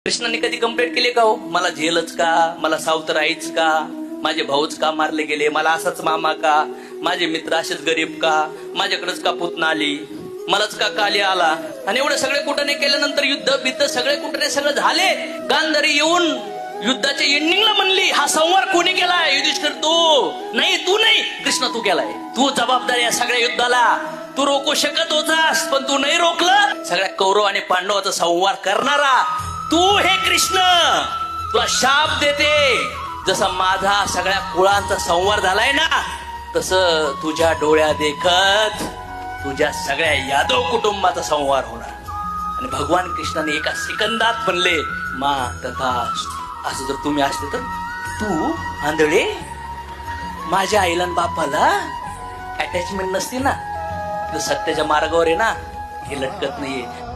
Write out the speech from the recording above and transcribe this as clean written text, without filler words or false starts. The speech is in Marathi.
कृष्णाने कधी कंप्लेंट केली का हो? मला झेलच का, मला सावतर आईच का, माझे भाऊच का मारले गेले, मला असाच मामा का, माझे मित्र असेच गरीब का, माझ्याकडेच का पुतना आली, मलाच का काली आला. आणि एवढे सगळे कुटणे केल्यानंतर युद्ध बिद्ध सगळे कुटणे सगळं झाले. गांधारी येऊन युद्धाच्या एंडिंगला म्हणली, हा संवार कोणी केलाय? युधिष्ठिर तू नाही, तू नाही, कृष्ण तू केलाय, तू जबाबदार या सगळ्या युद्धाला. तू रोखू शकत होतास पण तू नाही रोखलं. सगळ्या कौरव आणि पांडवाचा संवार करणारा तू हे कृष्ण, तुला शाप देते. जसा माझा सगळ्या कुळांचा संवार झालाय ना, तसं तुझ्या डोळ्या देखत तुझ्या सगळ्या यादव कुटुंबाचा संवार होणार. आणि भगवान कृष्णाने एका सेकंदात म्हणले, मा तथास्तु. असं जर तुम्ही असले तर तू आंधळे, माझ्या आईला आणि बापाला अटॅचमेंट नसते ना, सत्याच्या मार्गावर आहे ना, हे लटकत नाहीये.